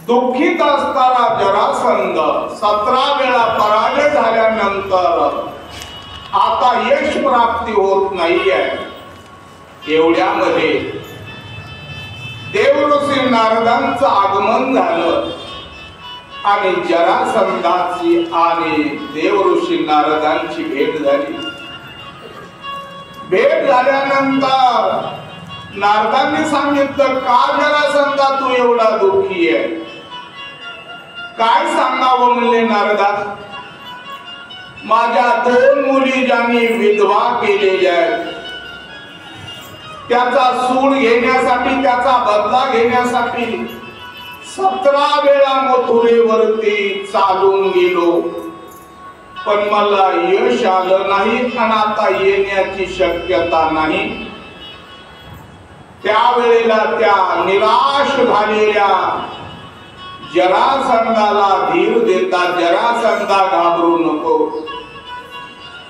दुःखित असताना जरासंध 17 वेळा पराजय झाल्यानंतर आता यश प्राप्ती होत नाहीये. एवढ्यामध्ये देवऋषी नारदांचं आगमन झालं आणि जरासंधाची आणि देवऋषी नारदांची भेट झाली. भेट झाल्यानंतर नारदांनी सांगितलं, का जरासंधा तू एवढा दुःखी आहे? काय सांगावं म्हणले नारदा. माझ्या 2 मुली ज्यांनी विधवा केलेल्या आहेत, त्याचा सूड घेण्यासाठी, त्याचा बदला घेण्यासाठी 17 वेळा मथुरेवरती चालून गेलो, पण मला यश आलं नाही आणि आता येण्याची शक्यता नाही. त्यावेळेला त्या निराश झालेल्या जरासंधाला धीर देता, जरासंधा घाबरू नको,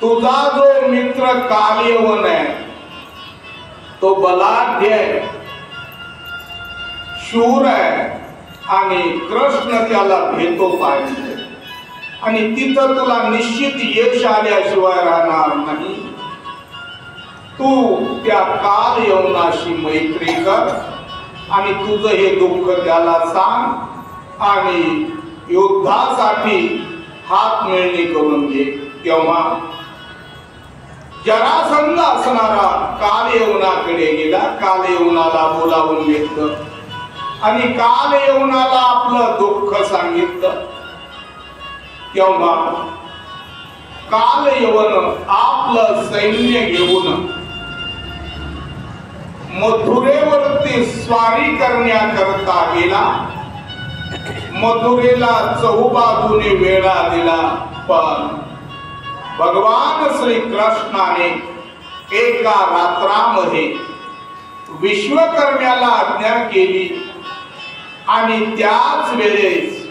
तुझा जो मित्र कालयवन आहे तो बलाढ्य आहे, शूर आहे आणि कृष्ण त्याला भेटो पाहिजे आणि तिथं तुला निश्चित यश आल्याशिवाय राहणार नाही. तू त्या कालयवनाशी मैत्री कर आणि तुझं हे दुःख त्याला सांग आणि युद्धासाठी हात मिळणी करून घे. तेव्हा जरासंध असणारा कालयवनाकडे गेला, कालयवनाला बोलावून घेतलं आणि कालयवनाला आपलं दुःख सांगितलं. तेव्हा कालयवन आपलं सैन्य घेऊन मथुरेवरती स्वारी करण्याकरता गेला. मथुरेला चहूबाजूने वेढा दिला, पण भगवान श्री कृष्णाने एका रात्रामध्ये विश्वकर्म्याला आज्ञा केली आणि त्याच वेळेस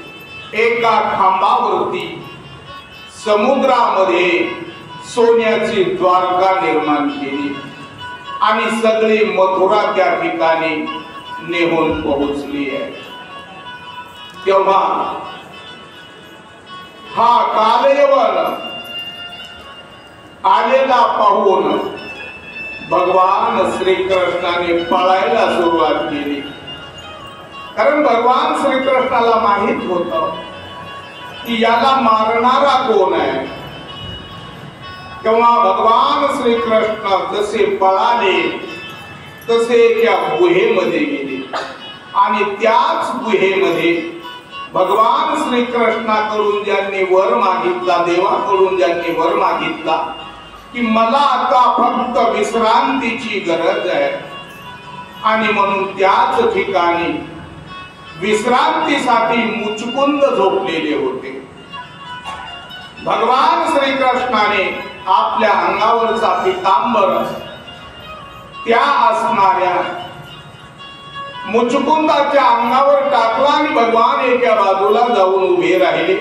एका खांबावरती समुद्रामध्ये सोन्याची द्वारका निर्माण केली आणि सगळी मथुरा त्या ठिकाणी नेहून पोहोचली आहे. तेव्हा हा कालयवन आलेला पाहून भगवान श्रीकृष्णाने पळायला सुरुवात केली, कारण भगवान श्रीकृष्णाला माहित होतं की याला मारणारा कोण आहे. तेव्हा भगवान श्रीकृष्ण जसे पळाले तसे त्या गुहेमध्ये गेले आणि त्याच गुहेमध्ये भगवान श्रीकृष्णाकडून ज्यांनी वर मागितला, देवाकडून ज्यांनी वर मागितला की मला आता फक्त विश्रांतीची गरज आहे, आणि म्हणून त्याच ठिकाणी विश्रांतीसाठी मुचकुंद झोपलेले होते. भगवान श्रीकृष्णाने आपल्या अंगावरचा पितांबर त्या असणाऱ्या मुचकुंदाच्या अंगावर टाकला आणि भगवान एका बाजूला जाऊन उभे राहिले.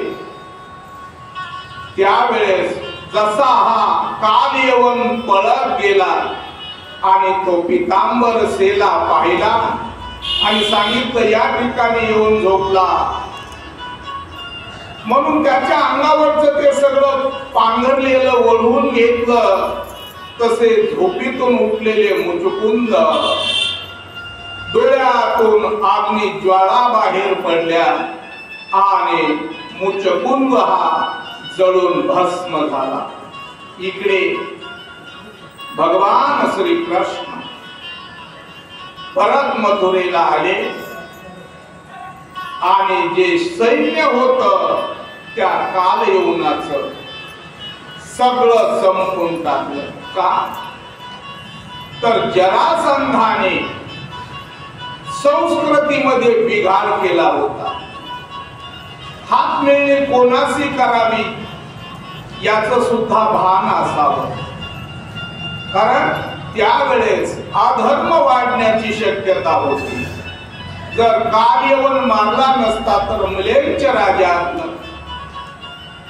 त्यावेळेस जसा हा कालयवन पळत गेला आणि तो पितांबर सेला पाहिला आणि सांगितलं या ठिकाणी येऊन झोपला, म्हणून त्याच्या अंगावरचं ते सगळं पांघरलेलं ओढून घेतलं. तसे झोपीतून उठलेले मुचकुंद डोळ्यातून अग्नी ज्वाळा बाहेर पडल्या आणि मुचकुंद हा जळून भस्म झाला. इकडे भगवान श्रीकृष्ण परत मथुरेला आले आणि जे सैन्य होत त्या कालयवनाचं सगळं संपून टाकलं. का तर जरासंधाने संस्कृतीमध्ये बिघाड केला होता. हात मिळणे कोणाशी करावी याचं सुद्धा भान असावं, कारण त्यावेळेस अधर्म वाढण्याची शक्यता होती. जर कालयवन मारला नसता तर मलेच्छ राजानं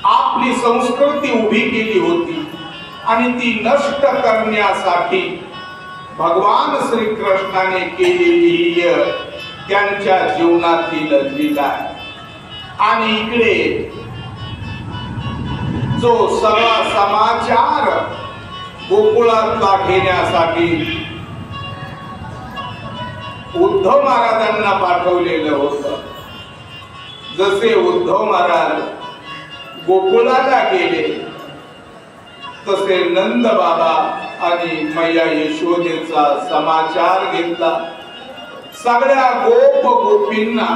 आपली संस्कृती उभी केली होती आणि ती नष्ट करण्यासाठी भगवान श्रीकृष्णाने केलेली त्यांच्या जीवनातील लीला। आणि इकडे जो सर्व समाचार गोकुळातला घेण्यासाठी उद्धव महाराजांना पाठवलेलं होतं, जसे उद्धव महाराज गोकुळाला गेले तसे नंद बाबा आणि मैया यशोदेचा समाचार घेतला। सगळ्या गोप गोपींना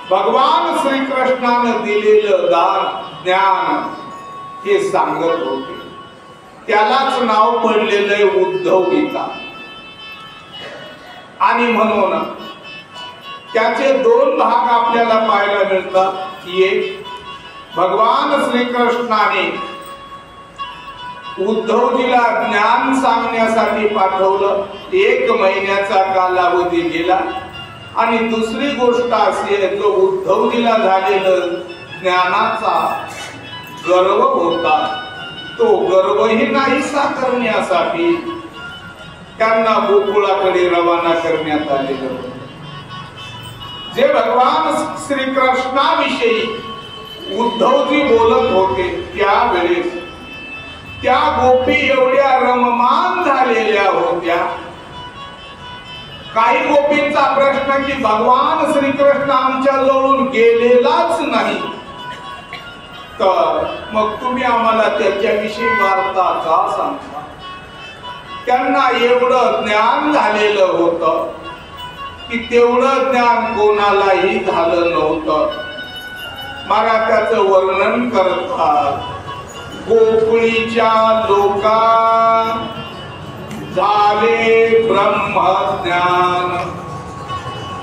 भगवान श्रीकृष्णानं दिलेलं दान ज्ञान हे सांगत होते। त्यालाच नाव पडलेलं उद्धव गीता। आणि म्हणून त्याचे दोन भाग आपल्याला पाहायला मिळतात। एक, भगवान श्रीकृष्णाने उद्धवजीला ज्ञान सांगण्यासाठी पाठवलं, 1 महिन्याचा कालावधी गेला। आणि दुसरी गोष्ट अशी आहे, जो उद्धवजीला झालेलं ज्ञानाचा गर्व होता, तो गर्वही नाहीसा करण्यासाठी त्यांना गोकुळाकडे रवाना करण्यात आलेलं होतं। जे भगवान श्रीकृष्णाविषयी उद्धवजी बोलत होते त्यावेळेस त्या गोपी एवढ्या रममान झालेल्या होत्या। काही गोपींचा प्रश्न की भगवान श्रीकृष्ण आमच्या जवळून गेलेलाच नाही, तर मग तुम्ही आम्हाला त्याच्याविषयी वार्ता का सांगता? त्यांना एवढं ज्ञान झालेलं होतं की तेवढं ज्ञान कोणालाही झालं नव्हतं। महाराजांचं वर्णन करतात, गोकुळीच्या लोका झाले ब्रह्मज्ञान।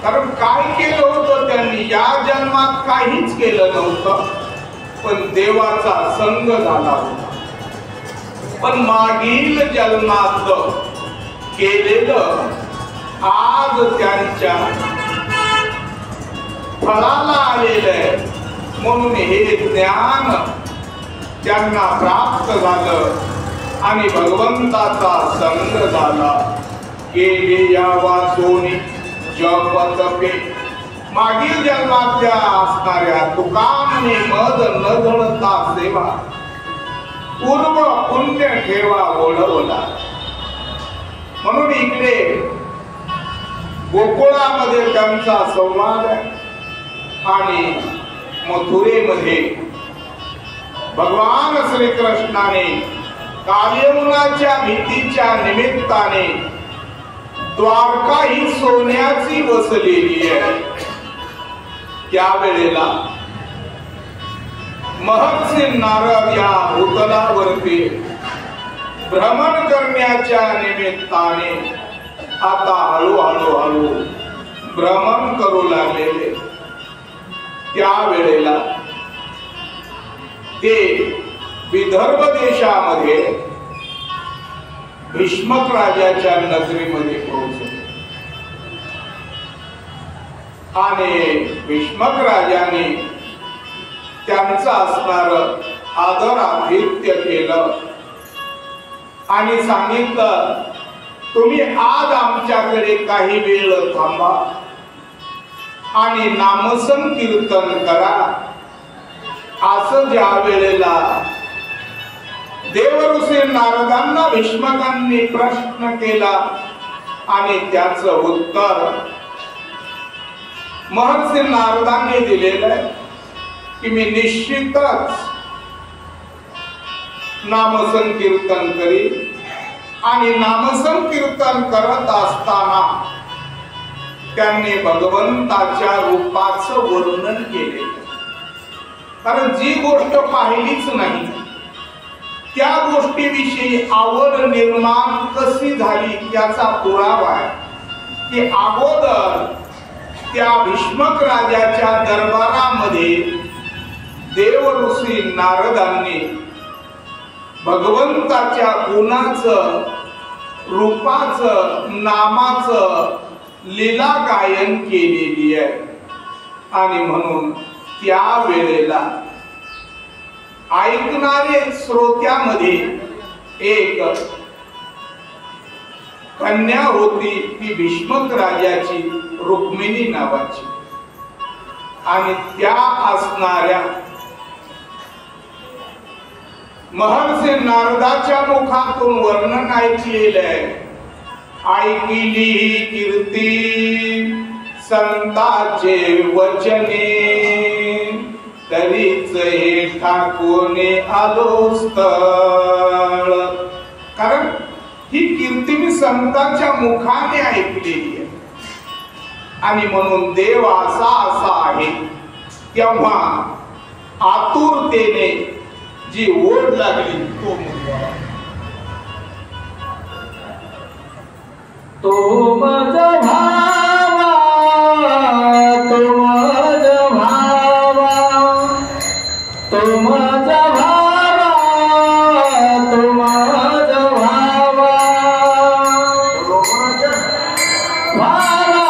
कारण काय केलं होतं त्यांनी? या जन्मात काहीच केलं नव्हतं, पण देवाचा संग झाला होता। पण मागील जन्मात केलेलं आज त्यांच्या फळाला आलेलं आहे, म्हणून हे ज्ञान त्यांना प्राप्त झालं आणि भगवंताचा संग झाला। केले या वासोनी जप तपे, मागील जन्मातल्या असणाऱ्या तुकामने मद न धडता सेवा, पूर्व पुण्य ठेवा ओढवला। म्हणून इकडे गोकुळामध्ये त्यांचा संवाद आहे आणि मथुरेमध्ये भगवान श्रीकृष्णाने कालयमुनाच्या भीतीच्या निमित्ताने द्वारका ही सोन्याची वसलेली आहे। त्यावेळेला महर्षी नारद या भूतलावरती भ्रमण करण्याच्या निमित्ताने आता हळूहळू भ्रमण करू लागलेले। त्यावेळेला ते विदर्भ देशामध्ये भीष्मक राजाच्या नगरीमध्ये पोहोचले आणि भीष्मक राजाने त्यांचं असणार आदर आतिथ्य केलं आणि सांगितलं, तुम्ही आज आमच्याकडे काही वेळ थांबा आणि नामसंकीर्तन करा। असं ज्या वेळेला देवऋषी नारदांना भीष्मकांनी प्रश्न केला आणि त्याचं उत्तर महर्षी नारदांनी दिलेलं आहे की मी निश्चितच नामसंकीर्तन करीन। आणि नामसंकीर्तन करत असताना त्यांनी भगवंताच्या रूपाचं वर्णन केले, कारण जी गोष्ट पाहिलीच नाही त्या गोष्टीविषयी आवड निर्माण कशी झाली त्याचा पुरावा आहे की अगोदर त्या भीष्मक राजाच्या दरबारामध्ये देवऋषी नारदांनी भगवंताच्या गुणाचं, रूपाचं, नामाचं लीला गायन केलेली आहे। आणि म्हणून त्या वेळेला ऐकणारे श्रोत्यामध्ये एक कन्या होती ती भीष्मक राजाची रुक्मिणी नावाची, आणि त्या असणाऱ्या महर्षी नारदाच्या मुखातून वर्णन ऐकलेलं आहे. ऐकिली कीर्ती संताचे वचने, तरीच हे ठाकोने आलो स्थळ. कारण ही कीर्ती मी संतांच्या मुखाने ऐकलेली आहे, आणि म्हणून देव असा आहे. तेव्हा आतुरतेने जी ओढ लागली तो मुलगा, तो माझा भावा, तो माझा भावा, तो माझा भावा, तो माझा भावा, तो माझा भावा,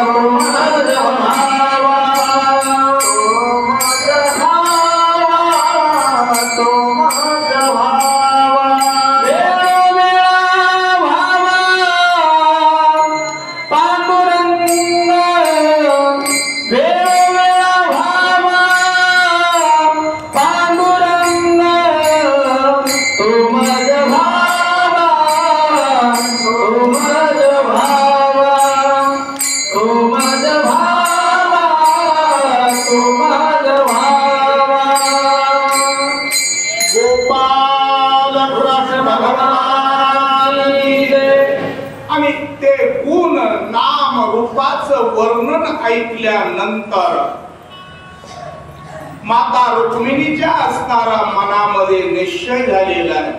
तो माझा भावा, तो माझा भावा, तो माझा भावा. वेळोवेळा भावा पांडुरंग, वेळोवेळा भावा पांडुरंग, तो माझा भावा, तो माझा भावा, तो माझा भावा, तो माझा भावा. गोपाल कृष्ण भगवान की जय. आणि ते गुण नाम रूपाचं वर्णन ऐकल्यानंतर माता रुक्मिणीच्या असणारा मनामध्ये निश्चय झालेला आहे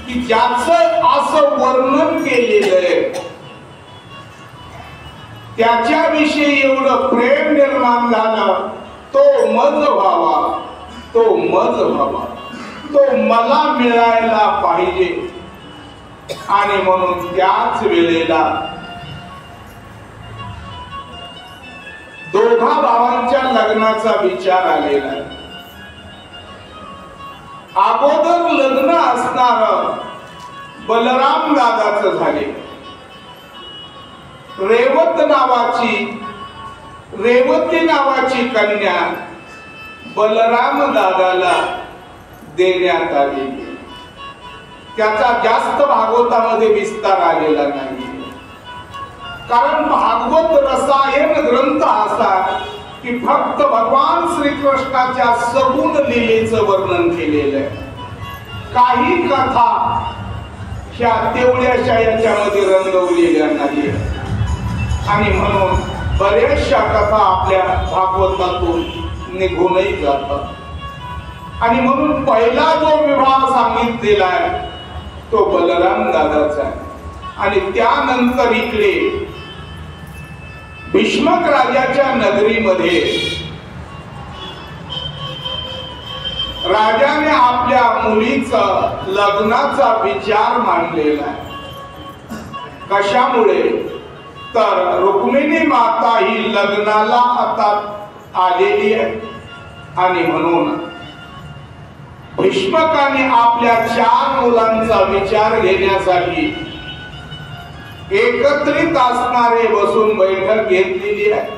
की ज्याचं असं वर्णन केलेलं आहे त्याच्याविषयी एवढं प्रेम निर्माण झालं, तो मज व्हावा, तो मज व्हावा, तो मला मिळायला पाहिजे. आणि म्हणून त्याच वेळेला दोघा भावांच्या लग्नाचा विचार आलेला आहे. अगोदर लग्न असणार बलराम दादाचं झाले. रेवती नावाची कन्या बलराम दादाला देण्यात आली. त्याचा जास्त भागवतामध्ये विस्तार आलेला नाही, कारण भागवत रसायन ग्रंथ असा की फक्त भगवान श्रीकृष्णाच्या सगुण लीलेचं वर्णन केलेलं आहे. काही कथा ह्या तेवढ्याशा याच्यामध्ये रंगवलेल्या नाही, आणि म्हणून बऱ्याचशा कथा आपल्या भागवतातून निघूनही जातात. आणि म्हणून पहिला जो विवाह सांगितलेला आहे तो बलराम दादाचा आहे. आणि त्यानंतर इकडे भीष्मक राजाच्या नगरीमध्ये राजाने आपल्या मुलीचा लग्नाचा विचार मांडलेला आहे. कशामुळे तर रुक्मिणी माता ही लग्नाला आता आलेली आहे, आणि म्हणून भीष्मकाने आपल्या 4 मुलांचा विचार घेण्यासाठी एकत्रित असणारे बसून बैठक घेतलेली आहे.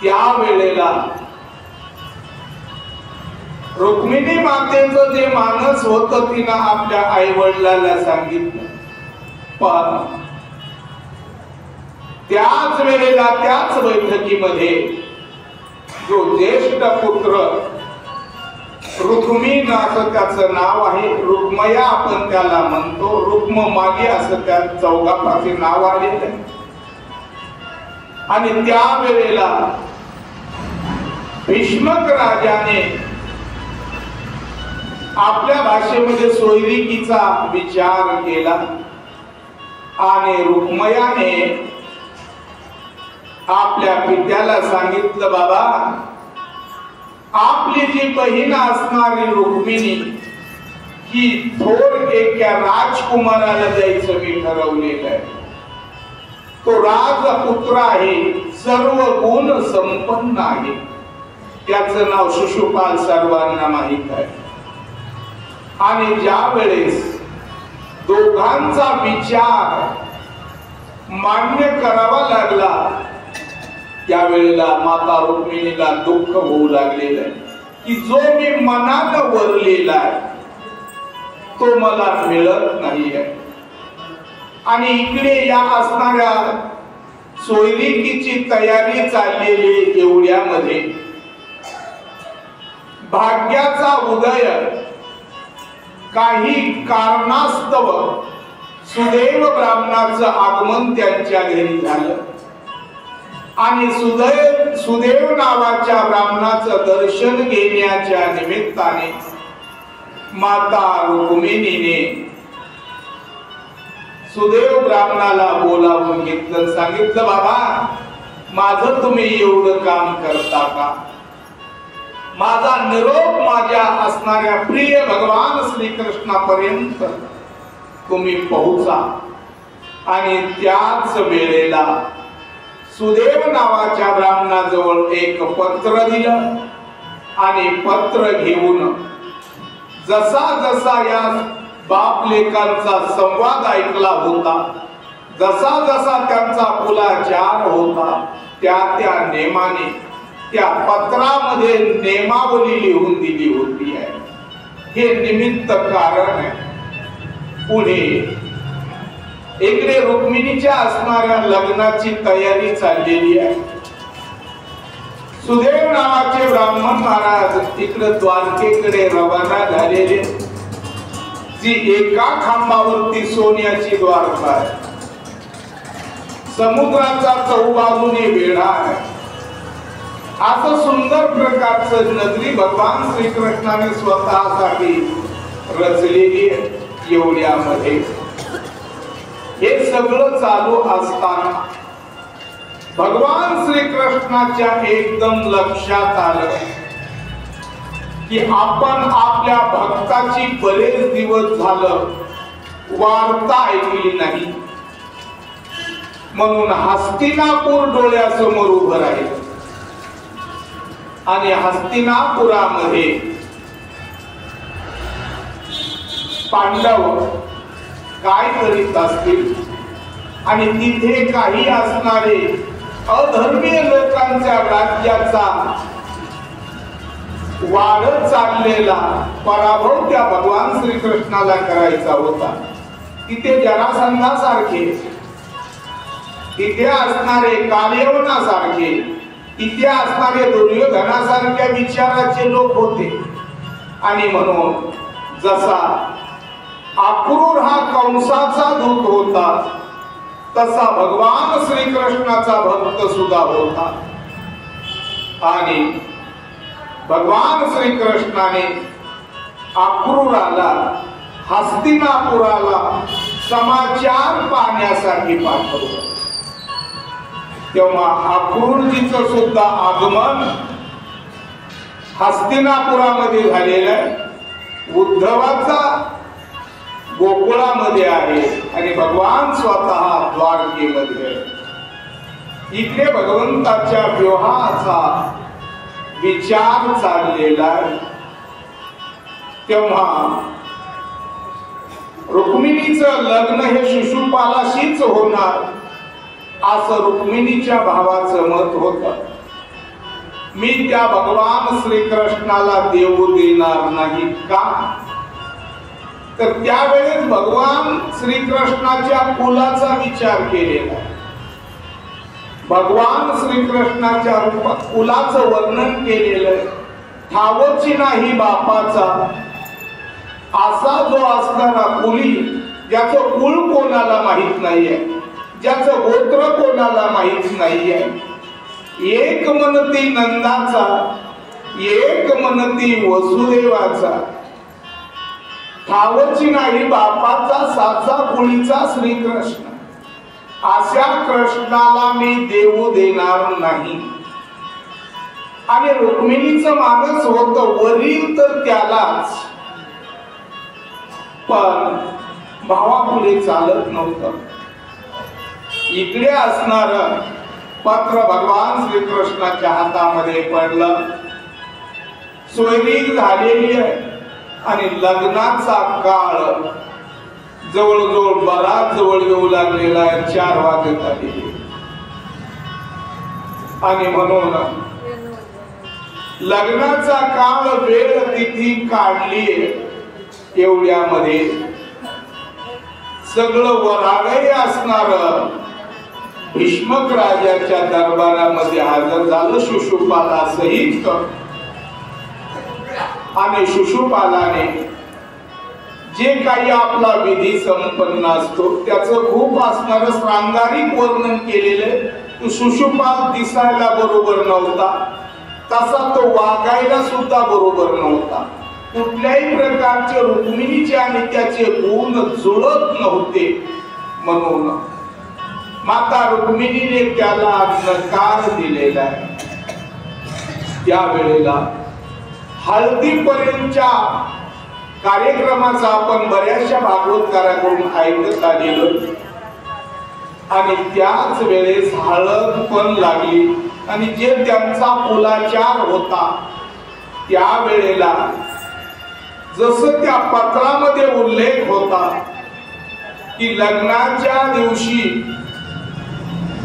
त्यावेळेला रुक्मिणी मातेचं जे मानस होतं तिनं आपल्या आई वडिलांना सांगितलं, पण त्याच वेळेला त्याच बैठकीमध्ये जो ज्येष्ठ पुत्र रुक्मिण असं त्याचं नाव आहे, रुक्मया आपण त्याला म्हणतो, रुक्ममाली असं त्या चौघापाशी नाव आलेलं आहे. आणि त्यावेळेला भीष्मक राजाने आपल्या भाषेमध्ये सोयरिकीचा विचार केला, आणि रुक्मयाने आपल्या पित्याला सांगितलं, बाबा आपली जी बहीण असणारी रुक्मिणी ही थोर एका राजकुमाराला द्यायचं मी ठरवलेलं आहे. तो राजपुत्र आहे, सर्व गुण संपन्न आहे. त्याचं नाव शिशुपाल सर्वांना माहित आहे. आणि ज्या वेळेस दोघांचा विचार मान्य करावा लागला त्यावेळेला माता रुक्मिणीला दुःख होऊ लागलेलं आहे की जो मी मनानं वरलेला आहे तो मला मिळत नाहीये. आणि इकडे या असणाऱ्या सोयरिकीची तयारी चाललेली एवढ्यामध्ये भाग्याचा उदय काही कारणास्तव सुदैव ब्राह्मणाचं आगमन त्यांच्या घरी झालं आणि सुदैव नावाच्या ब्राह्मणाचं दर्शन घेण्याच्या निमित्ताने माता रुक्मिणीने सुदैव ब्राह्मणाला बोलावून घेतलं. सांगितलं बाबा माझं तुम्ही एवढं काम करता का? माझा निरोप माझ्या असणाऱ्या प्रिय भगवान श्रीकृष्णापर्यंत तुम्ही पोहोचा. आणि त्याच वेळेला सुदैव नावाच्या ब्राह्मणाजवळ एक पत्र दिलं आणि पत्र घेऊन जसा जसा या बाप लेकांचा संवाद ऐकला होता, जसा जसा त्यांचा कुलाचार होता, त्या नेमाने त्या पत्रामध्ये नेमावली लिहून दिली होती आहे. हे निमित्त कारण आहे. पुढे इकडे रुक्मिणीच्या असणाऱ्या लग्नाची तयारी चाललेली आहे. सुदैव नावाचे ब्राह्मण महाराज इकडे द्वारकेकडे रवाना झालेले. जी एका खांबावरती सोन्याची द्वारका आहे, समुद्राचा चौबाजूने वेढा आहे. असं सुंदर प्रकारचं नगरी भगवान श्रीकृष्णाने स्वतःसाठी रचलेली एवढ्यामध्ये हे सगळं चालू असताना भगवान श्रीकृष्णाच्या एकदम लक्षात आलं की आपण आपल्या भक्ताची बरेच दिवस झालं वार्ता ऐकली नाही. म्हणून हस्तिनापूर डोळ्यासमोर उभं राहिलं आणि हस्तिनापुरामध्ये पांडव काय करीत असतील आणि तिथे काही असणारे अधर्मीय लोकांच्या राज्याचा वाढत चाललेला पराभव त्या भगवान श्रीकृष्णाला करायचा होता. तिथे जरासंधासारखे, तिथे असणारे कालयवनासारखे, तिथे असणारे दुर्योधनासारख्या विचाराचे लोक होते. आणि म्हणून जसा अक्रूर हा कंसाचा दूत होता तसा भगवान श्रीकृष्णाचा भक्त सुद्धा होता. आणि भगवान श्रीकृष्णाने अक्रूराला हस्तिनापुराला समाचार पाहण्यासाठी पाठवलं. तेव्हा अक्रूरजीचं सुद्धा आगमन हस्तिनापुरामध्ये झालेलं आहे. उद्धवाचा गोकुळामध्ये आहे आणि भगवान स्वतः द्वारकेमध्ये. इकडे भगवंताच्या विवाहाचा विचार चाललेला. तेव्हा रुक्मिणीचं लग्न हे शिशुपालाशीच होणार असं रुक्मिणीच्या भावाचं मत होतं. मी त्या भगवान श्रीकृष्णाला देऊ देणार नाही का? तर त्यावेळेस भगवान श्रीकृष्णाच्या कुलाचा विचार केलेला. भगवान श्रीकृष्णाच्या कुलाचं वर्णन केलेलं. ठावची नाही बापाचा असा जो असणारा कुली, ज्याचं कुळ कोणाला माहित नाहीये, ज्याचं गोत्र कोणाला माहित नाहीये. एक मनती नंदाचा, एक मनती वसुदेवाचा, ठावची नाही बापाचा साचा कुळीचा श्रीकृष्ण, अशा कृष्णाला मी देऊ देणार नाही. आणि रुक्मिणीचं मानस होतं वरील तर त्यालाच, पण भावापुढे चालत नव्हतं. इकडे असणार पत्र भगवान श्रीकृष्णाच्या हातामध्ये पडलं. सोयरीक झालेली आहे आणि लग्नाचा काळ जवळजवळ बराच जवळ येऊ लागलेला आहे, 4 वाजत आले. आणि म्हणून लग्नाचा काळ वेळ तिथी काढली. एवढ्यामध्ये सगळं वराडही असणार भीष्मक राजाच्या दरबारामध्ये हजर झालं शिशुपाला सहित. आणि शिशुपालाने जे काही आपला विधी संपन्न असतो त्याचं खूप असणार श्रृंगारिक वर्णन केलेले. शिशुपाल दिसायला बरोबर नव्हता, तसा तो वागायला सुद्धा बरोबर नव्हता. कुठल्याही प्रकारचे रुक्मिणीचे आणि त्याचे गुण जुळत नव्हते. म्हणून माता रुक्मिणीने त्याला नकार दिलेला आहे. त्यावेळेला हळदीपर्यंतच्या कार्यक्रमाचा आपण बऱ्याचशा भागवतकाराकडून ऐकत आलेलो. आणि त्याच वेळेस हळद पण लागली. आणि जे त्यांचा कुलाचार होता त्यावेळेला जसं त्या पत्रामध्ये उल्लेख होता की लग्नाच्या दिवशी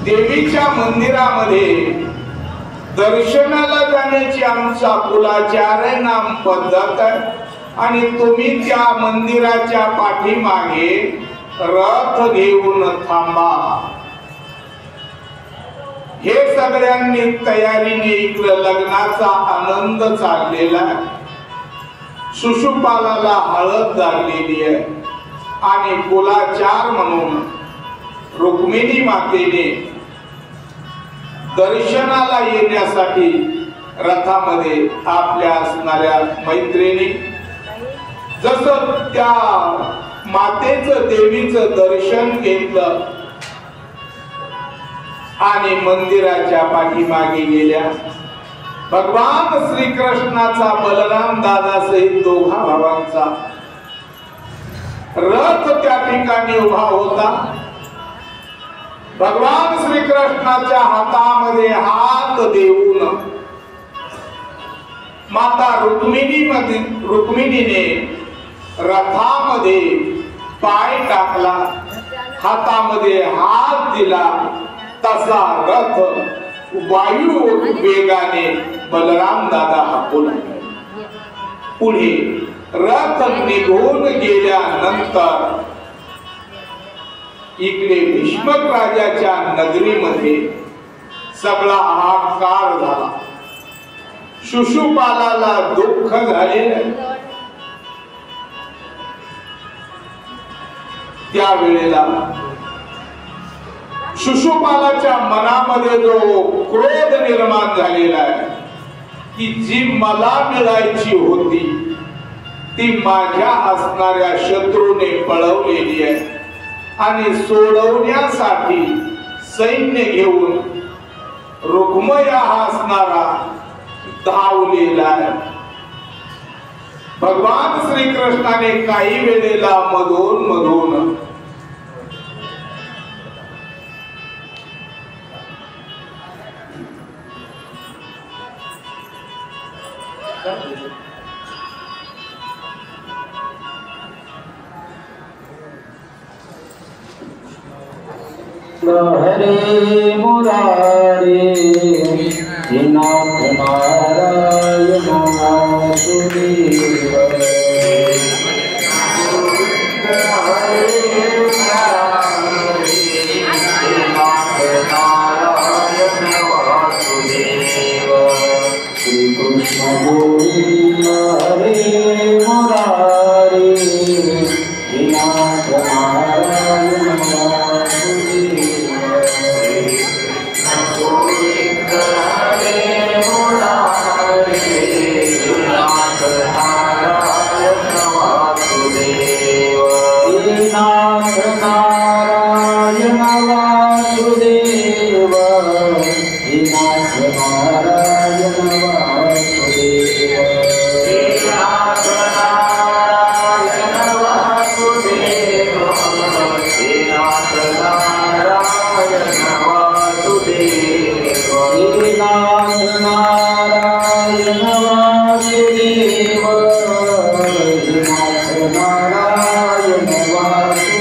देवीच्या मंदिरामध्ये दर्शनाला जाण्याची आमचा कुलाचार आहे, नाम पद्धत आहे. आणि तुम्ही त्या मंदिराच्या पाठीमागे रथ घेऊन थांबा. हे सगळ्यांनी तयारीने इकडे लग्नाचा आनंद चाललेला आहे. शिशुपालाला हळद लागलेली आहे. आणि कुलाचार म्हणून रुक्मिणी मातेने दर्शनाला येण्यासाठी रथामध्ये आपल्या असणाऱ्या मैत्रिणी जसं त्या मातेचं देवीचं दर्शन घेतलं आणि मंदिराच्या पाठीमागे गेल्या. भगवान श्रीकृष्णाचा बलराम दादा सहित दोघा भावांचा रथ त्या ठिकाणी उभा होता. भगवान श्रीकृष्णाच्या हातामध्ये हात देऊन माता रुक्मिणीने रथामध्ये पाय टाकला, हातामध्ये हात दिला. तसा रथ वायू वेगाने बलराम दादा हाकू लागले. पुढे रथ निघून गेल्यानंतर इकडे भीष्मक राजाच्या नगरीमध्ये सगळा हाहाकार झाला. शिशुपालाला दुःख झाले. त्यावेळेला शिशुपालाच्या मनामध्ये जो क्रोध निर्माण झालेला आहे की जी मला मिळायची होती ती माझ्या असणाऱ्या शत्रूने पळवलेली आहे. आणि सोडवण्यासाठी सैन्य घेऊन रुक्मया असणारा धावलेला आहे. भगवान श्रीकृष्णाने काही वेळेला मधून हरे मुरारे नाथ नारायण वासुदेव. श्री कृष्ण गोविंद हरे मुरारे नाथ नारायण वासुदेव. नाथ नारायण वासुदेव. नाथ नारायण वासुदेव. नाथ नारायण वासुदेव. नाथ नारायण वासुदेव. नाथ नारायण वासुदेव. नाथ नारायण वासुदेव.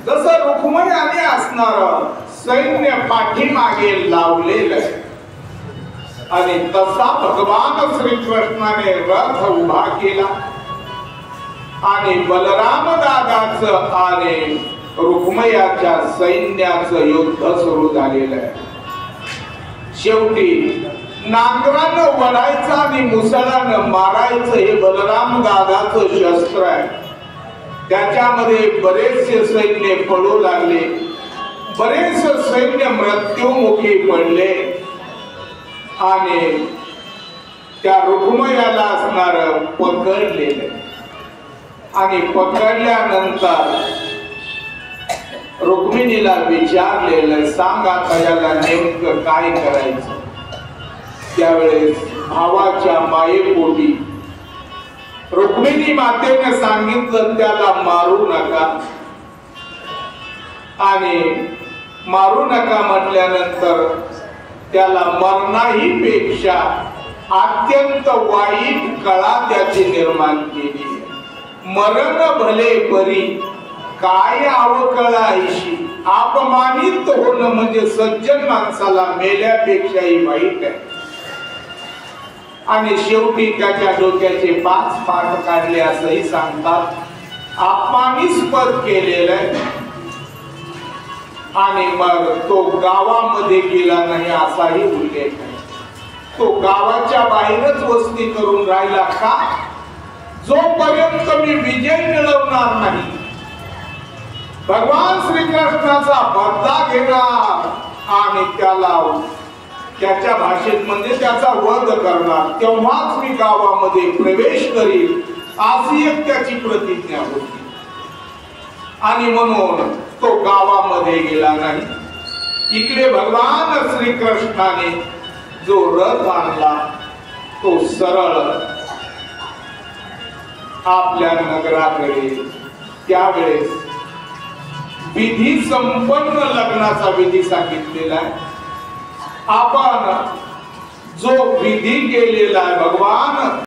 जसं रुक्मिणीने असणार सैन्य पाठीमागे लावलेलं आणि तसा भगवान श्रीकृष्णाने रथ उभा केला आणि बलराम दादाचं आणि रुक्मयाच्या सैन्याचं युद्ध सुरू झालेलं आहे. शेवटी नांगरानं वडायचं आणि मुसळानं मारायचं हे बलराम दादाचं शस्त्र आहे. त्याच्यामध्ये बरेचसे सैन्य पळू लागले, बरेच सैन्य मृत्युमुखी पडले आणि त्या रुक्मयाला असणार पकडलेले आणि पकडल्यानंतर रुक्मिणीला विचारलेलं, सांग आता याला नेमकं काय करायचं. त्यावेळेस भावाच्या मायेपोटी रुक्मिणी मातेने सांगितलं, त्याला मारू नका. आणि मारू नका म्हटल्यानंतर त्याला मरणाही पेक्षा अत्यंत वाईट कळा त्याची निर्माण केली. मरण भले बरी काय अवकळा ऐशी. अपमानित होणं म्हणजे सज्जन माणसाला मेल्यापेक्षाही वाईट आहे. आणि शेवटी त्याच्या डोक्याचे 5 पाठ काढले असंही सांगतात. अपमानिस्पद केलेलं आहे आणि मग तो गावामध्ये गेला नाही असाही उल्लेख आहे. तो गावाच्या बाहेरच वस्ती करून राहिला का, जोपर्यंत मी विजय मिळवणार नाही, भगवान श्रीकृष्णाचा बदला घेणार आणि त्याला त्याच्या भाषेत म्हणजे त्याचा वध करणार, तेव्हाच मी गावामध्ये प्रवेश करील अशी एक त्याची प्रतिज्ञा होती. आणि म्हणून तो गावामध्ये गेला नाही. इकडे भगवान श्रीकृष्णाने जो रथ आणला तो सरळ आपल्या नगराकडे. त्यावेळेस विधी संपन्न लग्नाचा विधी सांगितलेला आहे. आपण जो विधी केलेला आहे भगवान